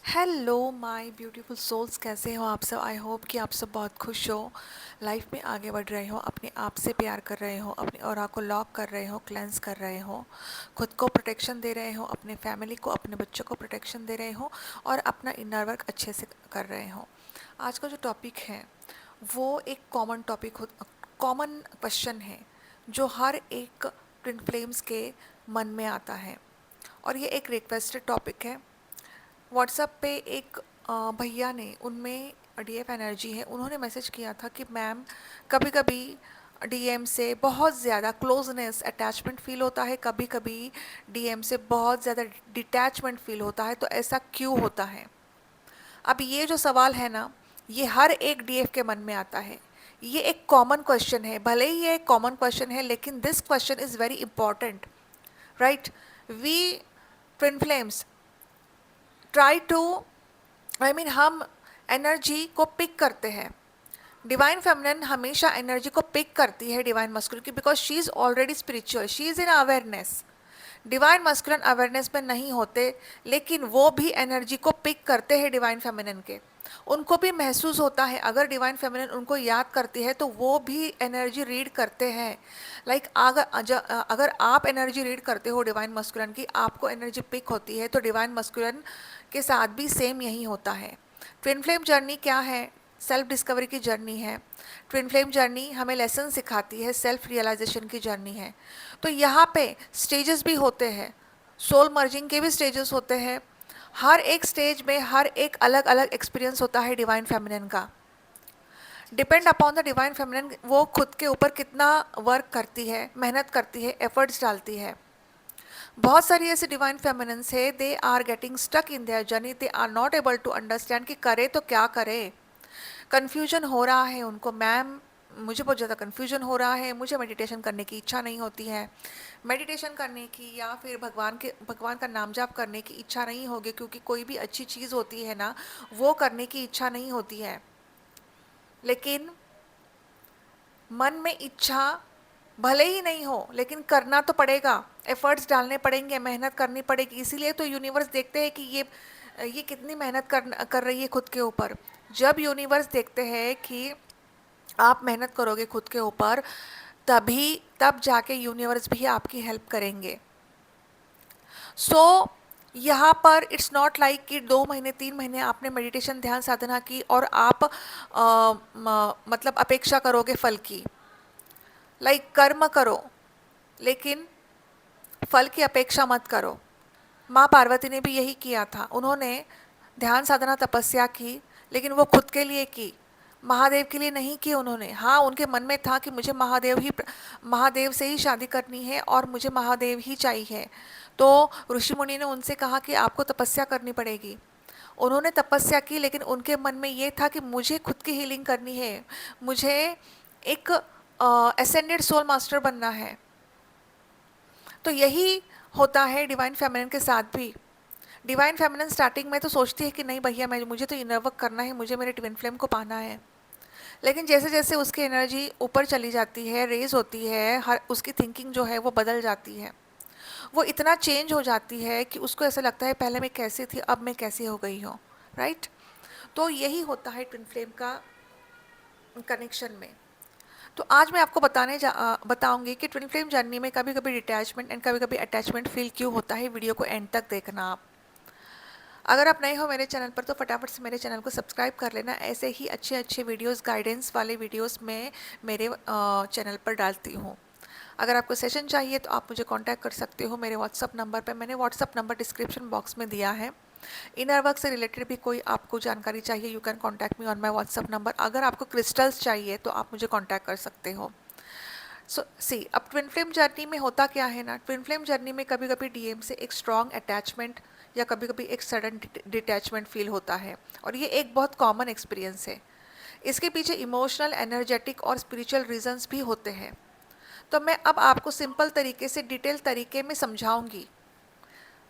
Hello my beautiful souls, कैसे हो आप सब। आई होप कि आप सब बहुत खुश हो, लाइफ में आगे बढ़ रहे हो, अपने आप से प्यार कर रहे हो, अपने ऑरा को लॉक कर रहे हो, क्लेंस कर रहे हो, खुद को प्रोटेक्शन दे रहे हो, अपने फैमिली को, अपने बच्चों को प्रोटेक्शन दे रहे हो और अपना इनर वर्क अच्छे से कर रहे हो। आज का जो टॉपिक है वो एक कॉमन क्वेश्चन है जो हर एक ट्विन फ्लेम्स के मन में आता है और ये एक रिक्वेस्टेड टॉपिक है। व्हाट्सएप पे एक भैया ने, उनमें डीएफ एनर्जी है, उन्होंने मैसेज किया था कि मैम कभी कभी डीएम से बहुत ज़्यादा क्लोजनेस अटैचमेंट फील होता है, कभी कभी डीएम से बहुत ज़्यादा डिटैचमेंट फील होता है, तो ऐसा क्यों होता है। अब ये जो सवाल है ना, ये हर एक डीएफ के मन में आता है। ये एक कॉमन क्वेश्चन है, भले ही ये एक कॉमन क्वेश्चन है लेकिन this question is very important, right. We twin flames try to, हम एनर्जी को पिक करते हैं। डिवाइन फेमिनिन हमेशा एनर्जी को पिक करती है डिवाइन मस्कुलिन की, because she is already spiritual, she is in awareness. Divine masculine awareness में नहीं होते लेकिन वो भी एनर्जी को पिक करते हैं डिवाइन फेमिनिन के। उनको भी महसूस होता है, अगर डिवाइन फेमिनिन उनको याद करती है तो वो भी एनर्जी रीड करते हैं। लाइक अगर आप एनर्जी रीड करते हो डिवाइन मस्कुलिन की, आपको एनर्जी पिक होती है, तो डिवाइन मस्कुलिन के साथ भी सेम यही होता है। ट्विन फ्लेम जर्नी क्या है? सेल्फ डिस्कवरी की जर्नी है। ट्विन फ्लेम जर्नी हमें लेसन सिखाती है, सेल्फ रियलाइजेशन की जर्नी है। तो यहाँ पे स्टेजेस भी होते हैं, सोल मर्जिंग के भी स्टेजेस होते हैं। हर एक स्टेज में हर एक अलग अलग एक्सपीरियंस होता है डिवाइन फेमिनिन का। Depend upon the divine feminine, वो खुद के ऊपर कितना वर्क करती है, मेहनत करती है, एफर्ट्स डालती है। बहुत सारी ऐसे डिवाइन फेमिनिन्स है, they are getting stuck in their journey, they are not able to understand कि करे तो क्या करे। कन्फ्यूजन हो रहा है उनको, मैम मुझे बहुत ज़्यादा कन्फ्यूजन हो रहा है, मुझे मेडिटेशन करने की इच्छा नहीं होती है, मेडिटेशन करने की या फिर भगवान का नाम जाप करने की इच्छा नहीं होगी, क्योंकि कोई भी अच्छी चीज़ होती है ना, वो करने की इच्छा नहीं होती है। लेकिन मन में इच्छा भले ही नहीं हो लेकिन करना तो पड़ेगा, एफर्ट्स डालने पड़ेंगे, मेहनत करनी पड़ेगी। इसीलिए तो यूनिवर्स देखते हैं कि ये कितनी मेहनत कर रही है खुद के ऊपर। जब यूनिवर्स देखते हैं कि आप मेहनत करोगे खुद के ऊपर, तब जाके यूनिवर्स भी आपकी हेल्प करेंगे। सो यहाँ पर इट्स नॉट लाइक कि 2 महीने 3 महीने आपने मेडिटेशन ध्यान साधना की और आप मतलब अपेक्षा करोगे फल की। लाइक कर्म करो लेकिन फल की अपेक्षा मत करो। माँ पार्वती ने भी यही किया था, उन्होंने ध्यान साधना तपस्या की लेकिन वो खुद के लिए की, महादेव के लिए नहीं की उन्होंने। हाँ, उनके मन में था कि मुझे महादेव से ही शादी करनी है और मुझे महादेव ही चाहिए। तो ऋषि मुनि ने उनसे कहा कि आपको तपस्या करनी पड़ेगी। उन्होंने तपस्या की लेकिन उनके मन में ये था कि मुझे खुद की हीलिंग करनी है, मुझे एक असेंडेड सोल मास्टर बनना है। तो यही होता है डिवाइन फेमिनिन के साथ भी। डिवाइन फेमिनिन स्टार्टिंग में तो सोचती है कि नहीं भैया, मुझे तो इनर वर्क करना है, मुझे मेरे ट्विन फ्लेम को पाना है। लेकिन जैसे जैसे उसकी एनर्जी ऊपर चली जाती है, रेज होती है, हर उसकी थिंकिंग जो है वो बदल जाती है, वो इतना चेंज हो जाती है कि उसको ऐसा लगता है पहले मैं कैसी थी अब मैं कैसी हो गई हूँ, राइट। तो यही होता है ट्विन फ्लेम का कनेक्शन में। तो आज मैं आपको बताऊंगी कि ट्विन फ्लेम जर्नी में कभी कभी डिटैचमेंट एंड कभी कभी अटैचमेंट फील क्यों होता है। वीडियो को एंड तक देखना आप। अगर आप नए हो मेरे चैनल पर तो फटाफट से मेरे चैनल को सब्सक्राइब कर लेना। ऐसे ही अच्छे अच्छे वीडियोस, गाइडेंस वाले वीडियोस मैं मेरे चैनल पर डालती हूँ। अगर आपको सेशन चाहिए तो आप मुझे कांटेक्ट कर सकते हो मेरे व्हाट्सअप नंबर पर। मैंने व्हाट्सअप नंबर डिस्क्रिप्शन बॉक्स में दिया है। इनर वर्क से रिलेटेड भी कोई आपको जानकारी चाहिए, you can contact me on my WhatsApp number. अगर आपको क्रिस्टल्स चाहिए तो आप मुझे कॉन्टैक्ट कर सकते हो। सो सी, अब ट्विन फ्लेम जर्नी में होता क्या है ना, ट्विन फ्लेम जर्नी में कभी कभी डीएम से एक स्ट्रॉन्ग अटैचमेंट या कभी कभी एक सडन डिटैचमेंट फील होता है और ये एक बहुत कॉमन एक्सपीरियंस है। इसके पीछे इमोशनल, एनर्जेटिक और स्पिरिचुअल रीजंस भी होते हैं। तो मैं अब आपको सिंपल तरीके से, डिटेल तरीके में समझाऊंगी।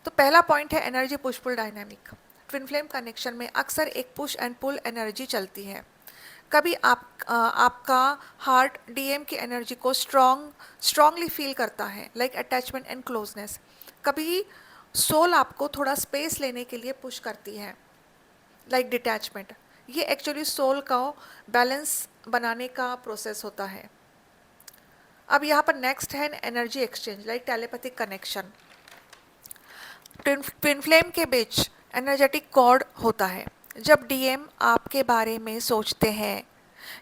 तो पहला पॉइंट है energy push pull dynamic. Twin flame connection में अक्सर एक पुश एंड पुल एनर्जी चलती है। कभी आपका हार्ट डीएम की एनर्जी को स्ट्रांगली फील करता है, लाइक अटैचमेंट एंड क्लोजनेस। कभी सोल आपको थोड़ा स्पेस लेने के लिए पुश करती है। लाइक डिटैचमेंट, ये एक्चुअली सोल का बैलेंस बनाने का प्रोसेस होता है। अब यहाँ पर नेक्स्ट है energy exchange, like telepathic connection. Twin flame के बीच एनर्जेटिक कॉर्ड होता है। जब डीएम आपके बारे में सोचते हैं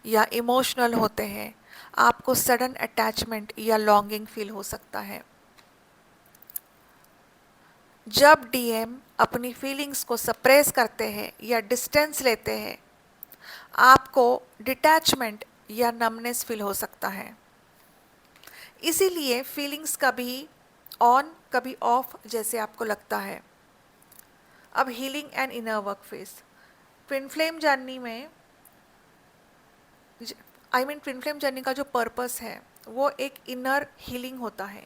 या इमोशनल होते हैं, आपको सडन अटैचमेंट या लॉन्गिंग फील हो सकता है। जब डीएम अपनी फीलिंग्स को सप्रेस करते हैं या डिस्टेंस लेते हैं, आपको डिटैचमेंट या नमनेस फील हो सकता है। इसीलिए फीलिंग्स कभी ऑन कभी ऑफ जैसे आपको लगता है। अब healing and inner work face. Twin flame journey में ट्विन फ्लेम जर्नी का जो पर्पस है वो एक इनर हीलिंग होता है।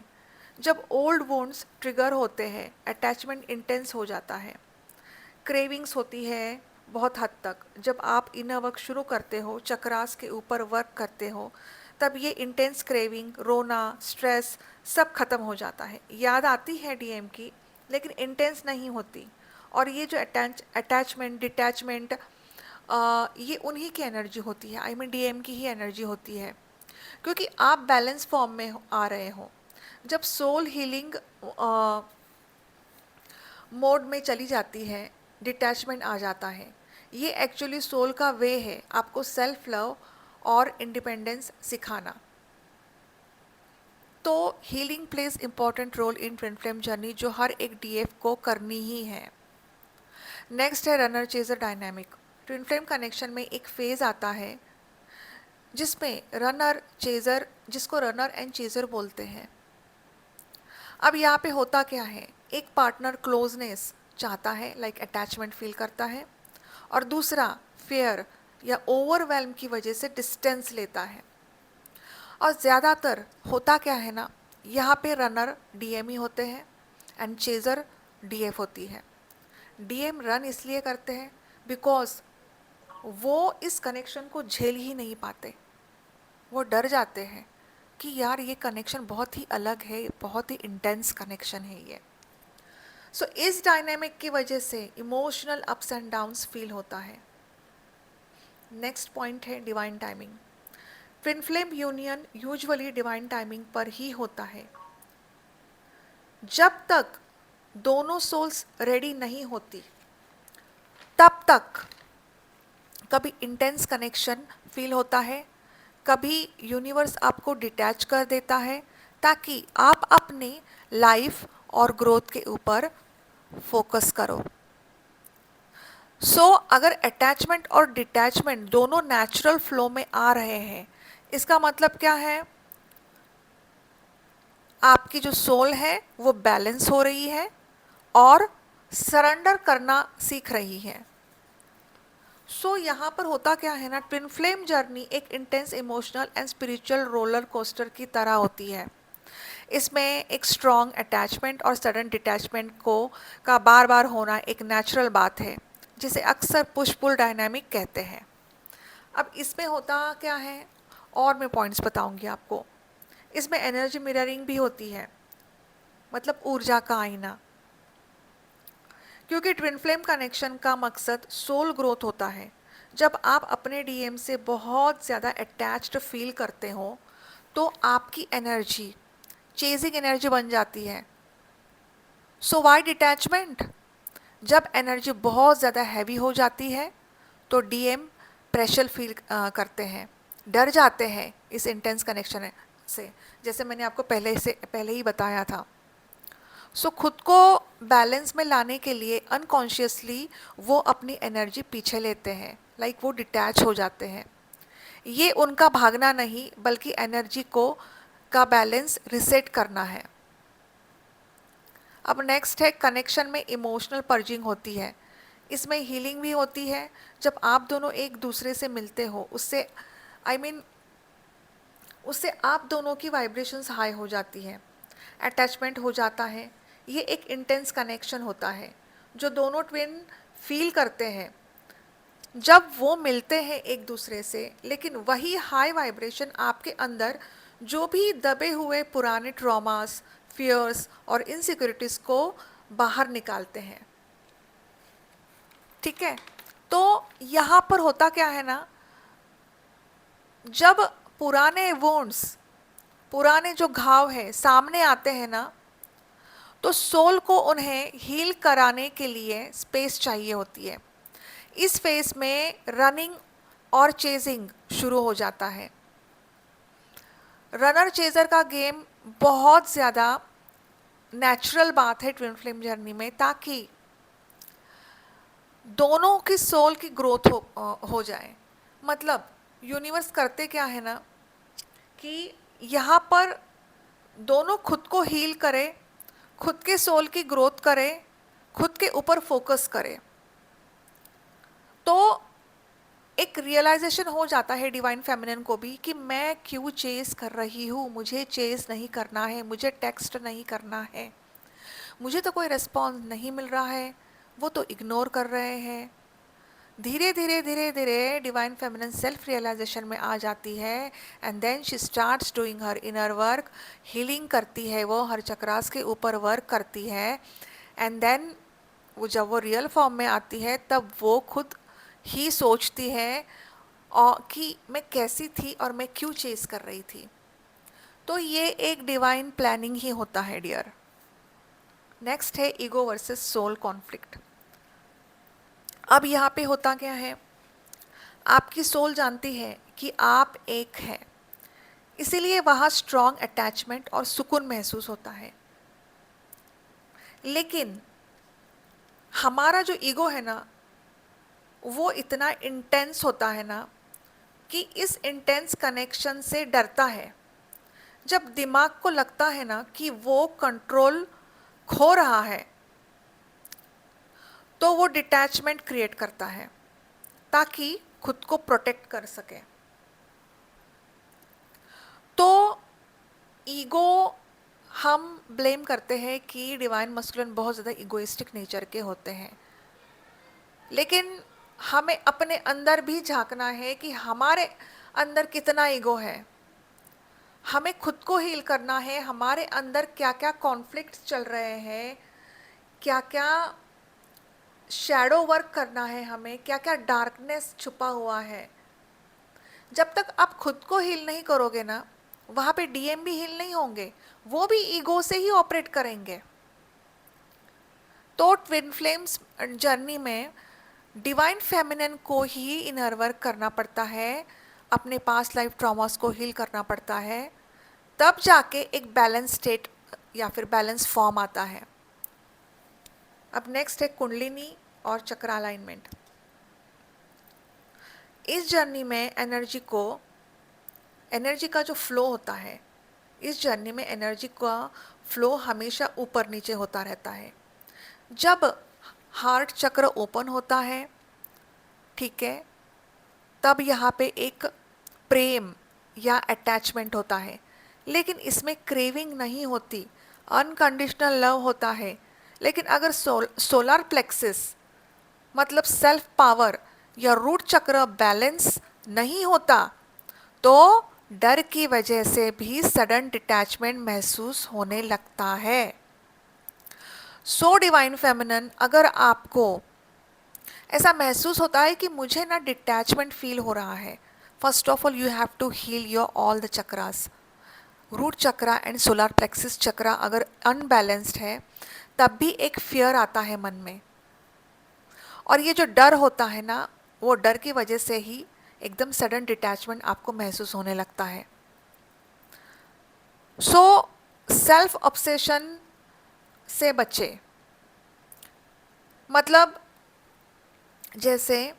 जब ओल्ड वुंड्स ट्रिगर होते हैं, अटैचमेंट इंटेंस हो जाता है, क्रेविंग्स होती है बहुत हद तक। जब आप इनर वर्क शुरू करते हो, चक्रास के ऊपर वर्क करते हो, तब ये इंटेंस क्रेविंग, रोना, स्ट्रेस सब खत्म हो जाता है। याद आती है डीएम की, लेकिन इंटेंस नहीं होती। और ये जो अटैचमेंट, डिटैचमेंट, ये उन्हीं की एनर्जी होती है, डीएम की ही एनर्जी होती है, क्योंकि आप बैलेंस फॉर्म में आ रहे हो। जब सोल हीलिंग मोड में चली जाती है, डिटैचमेंट आ जाता है। ये एक्चुअली सोल का वे है आपको सेल्फ लव और इंडिपेंडेंस सिखाना। तो healing plays important role in twin flame journey, जो हर एक डीएफ को करनी ही है। नेक्स्ट है runner chaser dynamic. Twin flame connection में एक फेज आता है जिसमें रनर चेजर, जिसको रनर एंड चेजर बोलते हैं। अब यहाँ पे होता क्या है, एक पार्टनर क्लोजनेस चाहता है, लाइक अटैचमेंट फील करता है, और दूसरा फेयर या ओवरवेल्म की वजह से डिस्टेंस लेता है। और ज़्यादातर होता क्या है ना, यहाँ पे रनर डीएम ही होते हैं एंड चेजर डीएफ होती है। डीएम रन इसलिए करते हैं बिकॉज वो इस कनेक्शन को झेल ही नहीं पाते, वो डर जाते हैं कि यार ये कनेक्शन बहुत ही अलग है, बहुत ही इंटेंस कनेक्शन है ये। सो इस डायनेमिक की वजह से emotional ups and downs feel होता है। नेक्स्ट पॉइंट है divine timing. Twin flame union usually divine timing पर ही होता है। जब तक दोनों सोल्स रेडी नहीं होती, तब तक कभी इंटेंस कनेक्शन फील होता है, कभी यूनिवर्स आपको डिटैच कर देता है ताकि आप अपने लाइफ और ग्रोथ के ऊपर फोकस करो। अगर अटैचमेंट और डिटैचमेंट दोनों नेचुरल फ्लो में आ रहे हैं, इसका मतलब क्या है, आपकी जो सोल है वो बैलेंस हो रही है और सरेंडर करना सीख रही है। यहाँ पर होता क्या है ना, ट्विन फ्लेम जर्नी एक intense emotional and spiritual roller coaster की तरह होती है। इसमें एक स्ट्रॉन्ग अटैचमेंट और सडन डिटैचमेंट का बार बार होना एक नेचुरल बात है, जिसे अक्सर पुश पुल डायनामिक कहते हैं। अब इसमें होता क्या है, और मैं पॉइंट्स बताऊंगी आपको। इसमें एनर्जी मिररिंग भी होती है, मतलब ऊर्जा का आईना, क्योंकि ट्विन फ्लेम कनेक्शन का मकसद सोल ग्रोथ होता है। जब आप अपने डीएम से बहुत ज़्यादा अटैच्ड फील करते हो, तो आपकी एनर्जी चेजिंग एनर्जी बन जाती है। Y detachment? जब एनर्जी बहुत ज़्यादा हैवी हो जाती है तो डीएम प्रेशर फील करते हैं, डर जाते हैं इस इंटेंस कनेक्शन से, जैसे मैंने आपको पहले ही बताया था। खुद को बैलेंस में लाने के लिए अनकॉन्शियसली वो अपनी एनर्जी पीछे लेते हैं, लाइक वो डिटैच हो जाते हैं। ये उनका भागना नहीं, बल्कि एनर्जी का बैलेंस रिसेट करना है। अब नेक्स्ट है कनेक्शन में इमोशनल पर्जिंग होती है। इसमें हीलिंग भी होती है। जब आप दोनों एक दूसरे से मिलते हो, उससे उससे आप दोनों की वाइब्रेशंस हाई हो जाती है, अटैचमेंट हो जाता है। ये एक इंटेंस कनेक्शन होता है जो दोनों ट्विन फील करते हैं जब वो मिलते हैं एक दूसरे से। लेकिन वही हाई वाइब्रेशन आपके अंदर जो भी दबे हुए पुराने ट्रॉमास, फियर्स और इनसिक्योरिटीज़ को बाहर निकालते हैं। ठीक है, तो यहाँ पर होता क्या है ना, जब पुराने वुंड्स, पुराने जो घाव है सामने आते हैं ना, तो सोल को उन्हें हील कराने के लिए स्पेस चाहिए होती है। इस फेज में रनिंग और चेजिंग शुरू हो जाता है। रनर चेजर का गेम बहुत ज़्यादा नेचुरल बात है ट्विन फ्लेम जर्नी में, ताकि दोनों की सोल की ग्रोथ हो जाए। मतलब यूनिवर्स करते क्या है ना, कि यहाँ पर दोनों खुद को हील करे, खुद के सोल की ग्रोथ करे, खुद के ऊपर फोकस करे। तो एक रियलाइजेशन हो जाता है डिवाइन फेमिनिन को भी कि मैं क्यों चेस कर रही हूँ, मुझे चेस नहीं करना है, मुझे टेक्स्ट नहीं करना है, मुझे तो कोई रिस्पॉन्स नहीं मिल रहा है, वो तो इग्नोर कर रहे हैं। धीरे धीरे धीरे धीरे डिवाइन फेमिनिन सेल्फ रियलाइजेशन में आ जाती है, and then she starts doing her inner work. Healing करती है, वो हर चक्रास के ऊपर वर्क करती है, एंड देन वो जब वो रियल फॉर्म में आती है तब वो खुद ही सोचती है और कि मैं कैसी थी और मैं क्यों चेस कर रही थी। तो ये एक डिवाइन प्लानिंग ही होता है डियर। नेक्स्ट है ईगो वर्सेस सोल कॉन्फ्लिक्ट। अब यहाँ पे होता क्या है, आपकी सोल जानती है कि आप एक है, इसीलिए वहाँ स्ट्रॉन्ग अटैचमेंट और सुकून महसूस होता है। लेकिन हमारा जो ईगो है ना, वो इतना इंटेंस होता है ना कि इस इंटेंस कनेक्शन से डरता है। जब दिमाग को लगता है ना कि वो कंट्रोल खो रहा है, तो वो डिटैचमेंट क्रिएट करता है ताकि खुद को प्रोटेक्ट कर सके। तो ईगो हम ब्लेम करते हैं कि डिवाइन मस्कुलिन बहुत ज़्यादा इगोइस्टिक नेचर के होते हैं, लेकिन हमें अपने अंदर भी झांकना है कि हमारे अंदर कितना ईगो है। हमें खुद को हील करना है, हमारे अंदर क्या क्या कॉन्फ्लिक्ट्स चल रहे हैं, क्या क्या शैडो वर्क करना है, हमें क्या क्या डार्कनेस छुपा हुआ है। जब तक आप खुद को हील नहीं करोगे ना, वहाँ पे डीएम भी हील नहीं होंगे, वो भी ईगो से ही ऑपरेट करेंगे। तो ट्विन फ्लेम्स जर्नी में डिवाइन फेमिनिन को ही इनर वर्क करना पड़ता है, अपने पास्ट लाइफ ट्रॉमास को हील करना पड़ता है, तब जाके एक बैलेंस स्टेट या फिर बैलेंस फॉर्म आता है। अब नेक्स्ट है कुंडलिनी और चक्र अलाइनमेंट। इस जर्नी में एनर्जी का जो फ्लो होता है, इस जर्नी में एनर्जी का फ्लो हमेशा ऊपर नीचे होता रहता है। जब हार्ट चक्र ओपन होता है, ठीक है, तब यहाँ पे एक प्रेम या अटैचमेंट होता है, लेकिन इसमें क्रेविंग नहीं होती, अनकंडीशनल लव होता है। लेकिन अगर सोलर प्लेक्सिस मतलब सेल्फ पावर या रूट चक्र बैलेंस नहीं होता, तो डर की वजह से भी सडन डिटैचमेंट महसूस होने लगता है। सो डिवाइन फेमिनिन, अगर आपको ऐसा महसूस होता है कि मुझे ना डिटैचमेंट फील हो रहा है, first of all you have to heal your all the chakras. Root chakra and solar plexus chakra अगर अनबैलेंस्ड है, तब भी एक फियर आता है मन में, और ये जो डर होता है ना, वो डर की वजह से ही एकदम सडन डिटैचमेंट आपको महसूस होने लगता है। सो सेल्फ ऑब्सेशन से बचे। मतलब जैसे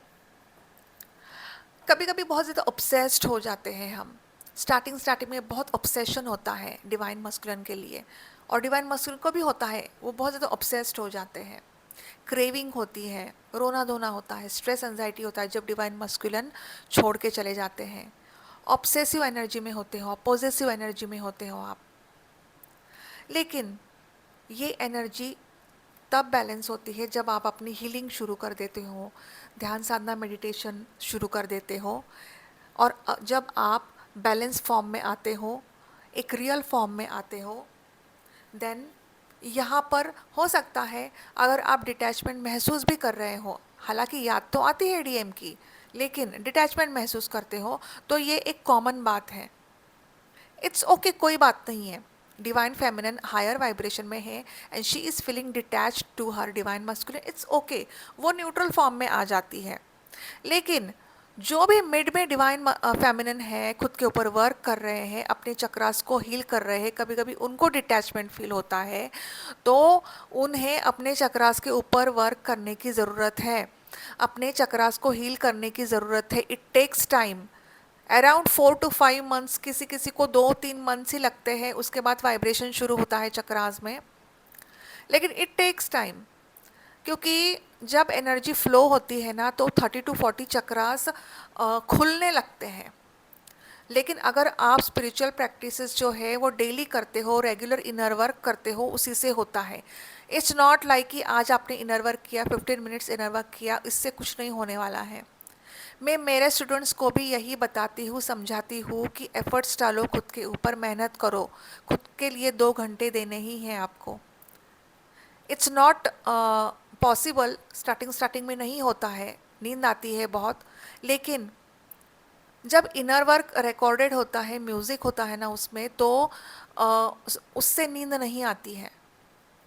कभी कभी बहुत ज़्यादा ऑब्सेस्ड हो जाते हैं हम, स्टार्टिंग में बहुत ऑब्सेशन होता है डिवाइन मस्कुलिन के लिए, और डिवाइन मस्कुलिन को भी होता है, वो बहुत ज़्यादा ऑब्सेस्ड हो जाते हैं। क्रेविंग होती है, रोना धोना होता है, स्ट्रेस एंजाइटी होता है जब डिवाइन मस्कुलिन छोड़ के चले जाते हैं। ऑब्सेसिव एनर्जी में होते हो, पॉजेसिव एनर्जी में होते हो आप। लेकिन ये एनर्जी तब बैलेंस होती है जब आप अपनी हीलिंग शुरू कर देते हो, ध्यान साधना मेडिटेशन शुरू कर देते हो, और जब आप बैलेंस फॉर्म में आते हो, एक रियल फॉर्म में आते हो, देन यहाँ पर हो सकता है अगर आप डिटैचमेंट महसूस भी कर रहे हो, हालांकि याद तो आती है डीएम की, लेकिन डिटैचमेंट महसूस करते हो, तो ये एक कॉमन बात है। इट्स ओके, कोई बात नहीं है। डिवाइन फेमिनिन हायर वाइब्रेशन में है and she is feeling detached to her divine masculine, it's okay, वो न्यूट्रल फॉर्म में आ जाती है। लेकिन जो भी मिड में डिवाइन फेमिनिन है, खुद के ऊपर वर्क कर रहे हैं, अपने चक्रास को हील कर रहे हैं, कभी कभी उनको डिटैचमेंट फील होता है, तो उन्हें अपने चक्रास के ऊपर वर्क करने की ज़रूरत है, अपने चक्रास को हील करने की ज़रूरत है। It takes time, around 4 to 5 months, किसी किसी को 2-3 मंथ्स ही लगते हैं, उसके बाद वाइब्रेशन शुरू होता है चक्रास में। लेकिन इट टेक्स टाइम, क्योंकि जब एनर्जी फ्लो होती है ना, तो 30 to 40 चक्रास खुलने लगते हैं। लेकिन अगर आप स्पिरिचुअल प्रैक्टिसेस जो है वो डेली करते हो, रेगुलर इनर वर्क करते हो, उसी से होता है। इट्स नॉट लाइक कि आज आपने इनर वर्क किया, 15 मिनट्स इनर वर्क किया, इससे कुछ नहीं होने वाला है। मैं मेरे स्टूडेंट्स को भी यही बताती हूँ, समझाती हूँ कि एफर्ट्स डालो, खुद के ऊपर मेहनत करो, खुद के लिए 2 घंटे देने ही हैं आपको। इट्स नॉट पॉसिबल, स्टार्टिंग में नहीं होता है, नींद आती है बहुत, लेकिन जब इनर वर्क रिकॉर्डेड होता है, म्यूज़िक होता है ना उसमें, तो उससे नींद नहीं आती है,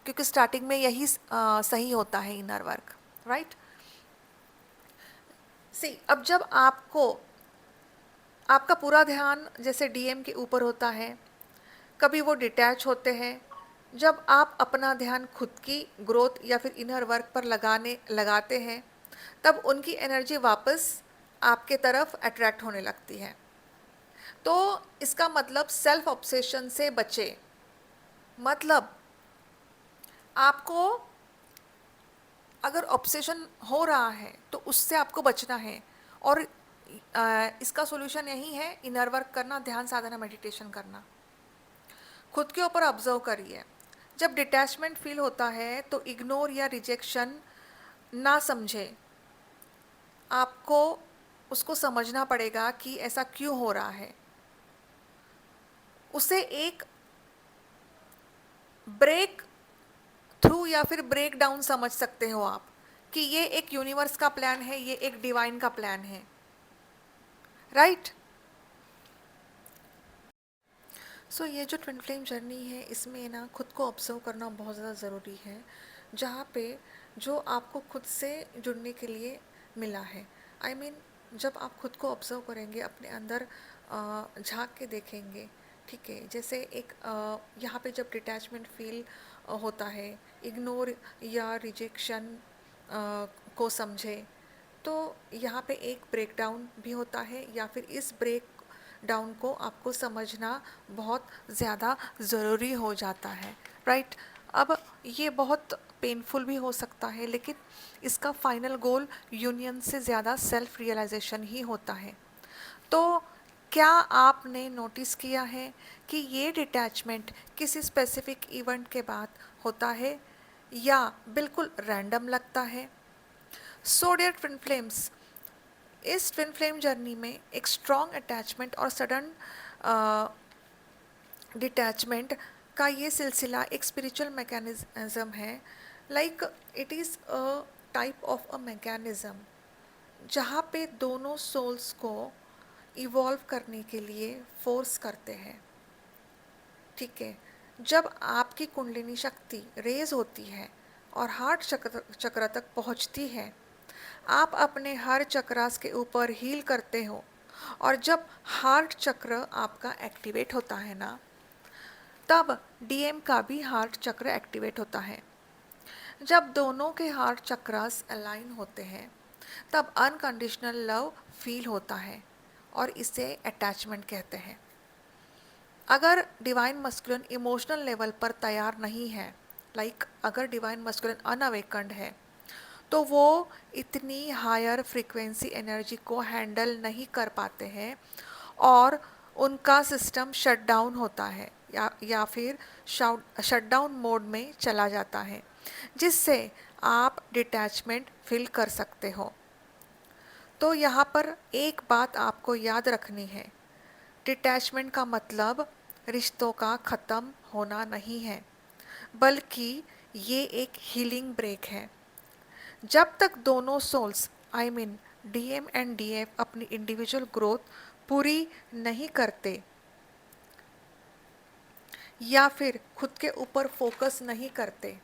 क्योंकि स्टार्टिंग में यही सही होता है इनर वर्क, राइट। सी, अब जब आपका पूरा ध्यान जैसे डीएम के ऊपर होता है, कभी वो डिटैच होते हैं, जब आप अपना ध्यान खुद की ग्रोथ या फिर इनर वर्क पर लगाते हैं, तब उनकी एनर्जी वापस आपके तरफ अट्रैक्ट होने लगती है। तो इसका मतलब सेल्फ ऑब्सेशन से बचे, मतलब आपको अगर ऑब्सेशन हो रहा है तो उससे आपको बचना है। और इसका सॉल्यूशन यही है, इनर वर्क करना, ध्यान साधना, मेडिटेशन करना। खुद के ऊपर ऑब्जर्व करिए, जब डिटैचमेंट फील होता है तो इग्नोर या रिजेक्शन ना समझे, आपको उसको समझना पड़ेगा कि ऐसा क्यों हो रहा है। उसे एक ब्रेक थ्रू या फिर ब्रेक डाउन समझ सकते हो आप, कि ये एक यूनिवर्स का प्लान है, ये एक डिवाइन का प्लान है, राइट। सो ये जो ट्विन फ्लेम जर्नी है, इसमें ना खुद को ऑब्जर्व करना बहुत ज़्यादा ज़रूरी है, जहाँ पे जो आपको खुद से जुड़ने के लिए मिला है। आई मीन, जब आप खुद को ऑब्जर्व करेंगे, अपने अंदर झांक के देखेंगे, ठीक है, जैसे एक यहाँ पे जब डिटैचमेंट फील होता है, इग्नोर या रिजेक्शन को समझे, तो यहाँ पे एक ब्रेक डाउन भी होता है, या फिर इस ब्रेक डाउन को आपको समझना बहुत ज़्यादा ज़रूरी हो जाता है, राइट। अब ये बहुत पेनफुल भी हो सकता है, लेकिन इसका फाइनल गोल यूनियन से ज़्यादा सेल्फ रियलाइजेशन ही होता है। तो क्या आपने नोटिस किया है कि ये डिटैचमेंट किसी स्पेसिफिक इवेंट के बाद होता है, या बिल्कुल रैंडम लगता है? सो डियर ट्विन फ्लेम्स, इस ट्विन फ्लेम जर्नी में एक स्ट्रॉन्ग अटैचमेंट और सडन डिटैचमेंट का ये सिलसिला एक स्पिरिचुअल मैकेनिज्म है। Like it is a type of a mechanism, जहाँ पे दोनों सोल्स को इवॉल्व करने के लिए फोर्स करते हैं, ठीक है। जब आपकी कुंडलिनी शक्ति रेज होती है और हार्ट चक्र तक पहुँचती है, आप अपने हर चक्रास के ऊपर हील करते हो, और जब हार्ट चक्र आपका एक्टिवेट होता है ना, तब डीएम का भी हार्ट चक्र एक्टिवेट होता है। जब दोनों के हार्ट चक्रास अलाइन होते हैं, तब अनकंडीशनल लव फील होता है, और इसे अटैचमेंट कहते हैं। अगर डिवाइन मस्कुलिन इमोशनल लेवल पर तैयार नहीं है, लाइक अगर डिवाइन मस्कुलिन अनअवेकन्ड है, तो वो इतनी हायर फ्रीक्वेंसी एनर्जी को हैंडल नहीं कर पाते हैं, और उनका सिस्टम शट डाउन होता है, या फिर शट डाउन मोड में चला जाता है, जिससे आप डिटैचमेंट फील कर सकते हो। तो यहाँ पर एक बात आपको याद रखनी है, डिटैचमेंट का मतलब रिश्तों का ख़त्म होना नहीं है, बल्कि ये एक हीलिंग ब्रेक है। जब तक दोनों souls I mean DM and DF अपनी इंडिविजुअल ग्रोथ पूरी नहीं करते या फिर खुद के ऊपर फोकस नहीं करते,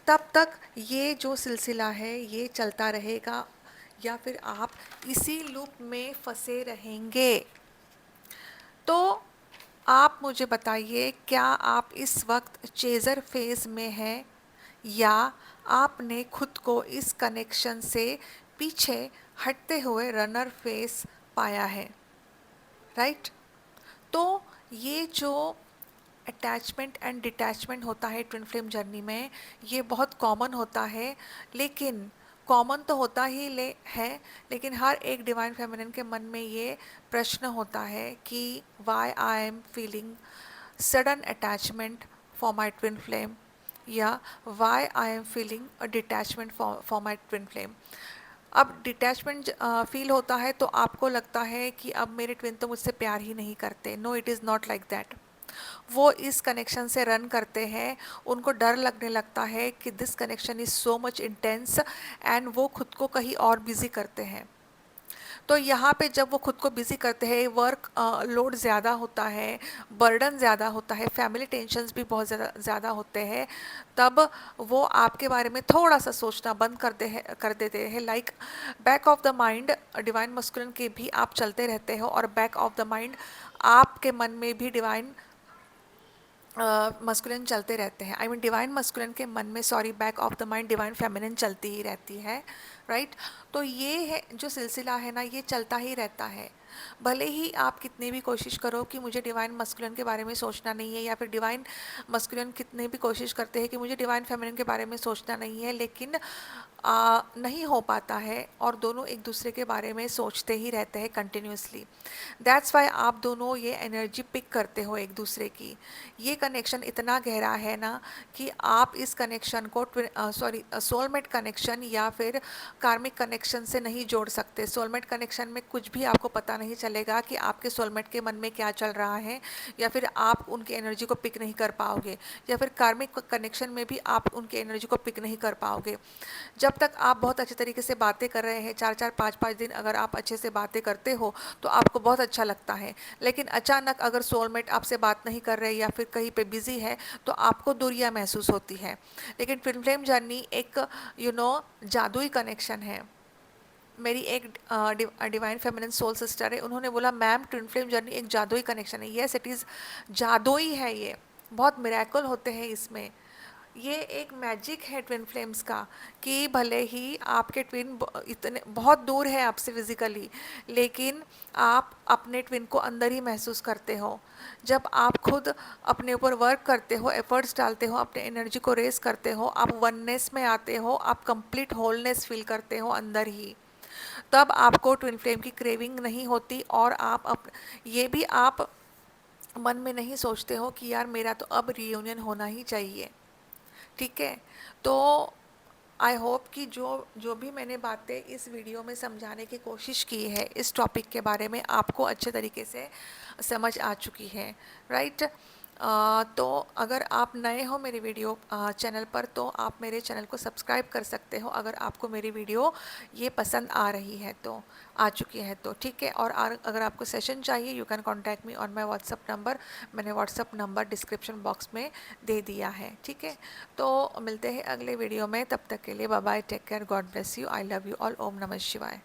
तब तक ये जो सिलसिला है ये चलता रहेगा या फिर आप इसी लूप में फंसे रहेंगे। तो आप मुझे बताइए, क्या आप इस वक्त चेज़र फेज़ में हैं या आपने खुद को इस कनेक्शन से पीछे हटते हुए रनर फेस पाया है, राइट? तो ये जो अटैचमेंट एंड डिटैचमेंट होता है ट्विन फ्लेम जर्नी में, ये बहुत कॉमन होता है। लेकिन कॉमन तो होता ही है, लेकिन हर एक डिवाइन फेमिनिन के मन में ये प्रश्न होता है कि why I am feeling sudden attachment for my twin flame, या why I am feeling a detachment for my twin flame. अब डिटैचमेंट फील होता है तो आपको लगता है कि अब मेरे ट्विन तो मुझसे प्यार ही नहीं करते। No, it is not like that. वो इस कनेक्शन से रन करते हैं, उनको डर लगने लगता है कि this connection is so much intense, and वो खुद को कहीं और बिजी करते हैं। तो यहाँ पे जब वो खुद को बिजी करते हैं, वर्क लोड ज़्यादा होता है, बर्डन ज़्यादा होता है, फैमिली टेंशन्स भी बहुत ज़्यादा ज़्यादा होते हैं, तब वो आपके बारे में थोड़ा सा सोचना बंद कर देते हैं। Like back of the mind divine masculine के भी आप चलते रहते हो, और बैक ऑफ द माइंड आपके मन में भी डिवाइन मस्कुलिन चलते रहते हैं। आई मीन डिवाइन मस्कुलिन के मन में, sorry, back of the mind divine feminine चलती ही रहती है, राइट? तो ये है जो सिलसिला है ना, ये चलता ही रहता है। भले ही आप कितनी भी कोशिश करो कि मुझे डिवाइन मस्कुलिन के बारे में सोचना नहीं है, या फिर डिवाइन मस्कुलिन कितने भी कोशिश करते हैं कि मुझे डिवाइन फेमिनिन के बारे में सोचना नहीं है, लेकिन नहीं हो पाता है, और दोनों एक दूसरे के बारे में सोचते ही रहते हैं कंटिन्यूसली। दैट्स वाई आप दोनों ये एनर्जी पिक करते हो एक दूसरे की। ये कनेक्शन इतना गहरा है ना कि आप इस कनेक्शन को सोलमेट कनेक्शन या फिर कार्मिक कनेक्शन से नहीं जोड़ सकते। सोलमेट कनेक्शन में कुछ भी आपको पता नहीं चलेगा कि आपके सोलमेट के मन में क्या चल रहा है, या फिर आप उनकी एनर्जी को पिक नहीं कर पाओगे, या फिर कार्मिक कनेक्शन में भी आप उनकी एनर्जी को पिक नहीं कर पाओगे। जब तक आप बहुत अच्छे तरीके से बातें कर रहे हैं, 4-4 5-5 दिन अगर आप अच्छे से बातें करते हो तो आपको बहुत अच्छा लगता है। लेकिन अचानक अगर सोलमेट आपसे बात नहीं कर रहे या फिर कहीं पे बिजी है, तो आपको दूरियां महसूस होती है। लेकिन ट्विन फ्लेम जर्नी एक जादुई कनेक्शन है। मेरी एक डिवाइन फेमिनिन सोल सिस्टर है, उन्होंने बोला मैम ट्विन फ्लेम जर्नी एक जादुई कनेक्शन है। यस, इट इज़ जादुई है ये, बहुत मिरेकल होते हैं इसमें। ये एक मैजिक है ट्विन फ्लेम्स का, कि भले ही आपके ट्विन इतने बहुत दूर है आपसे फिजिकली, लेकिन आप अपने ट्विन को अंदर ही महसूस करते हो। जब आप खुद अपने ऊपर वर्क करते हो, एफर्ट्स डालते हो, अपने एनर्जी को रेस करते हो, आप वननेस में आते हो, आप कंप्लीट होलनेस फील करते हो अंदर ही, तब आपको ट्विन फ्लेम की क्रेविंग नहीं होती, और ये भी आप मन में नहीं सोचते हो कि यार मेरा तो अब रियूनियन होना ही चाहिए। ठीक है? तो आई होप कि जो जो भी मैंने बातें इस वीडियो में समझाने की कोशिश की है, इस टॉपिक के बारे में आपको अच्छे तरीके से समझ आ चुकी है, राइट? तो अगर आप नए हो मेरे वीडियो चैनल पर, तो आप मेरे चैनल को सब्सक्राइब कर सकते हो अगर आपको मेरी वीडियो ये पसंद आ रही है, तो आ चुकी है तो ठीक है। और अगर आपको सेशन चाहिए, you can contact me on my WhatsApp number. मैंने व्हाट्सअप नंबर डिस्क्रिप्शन बॉक्स में दे दिया है, ठीक है? तो मिलते हैं अगले वीडियो में, तब तक के लिए bye bye, take care, God bless you, I love you all, Om Namah शिवाय।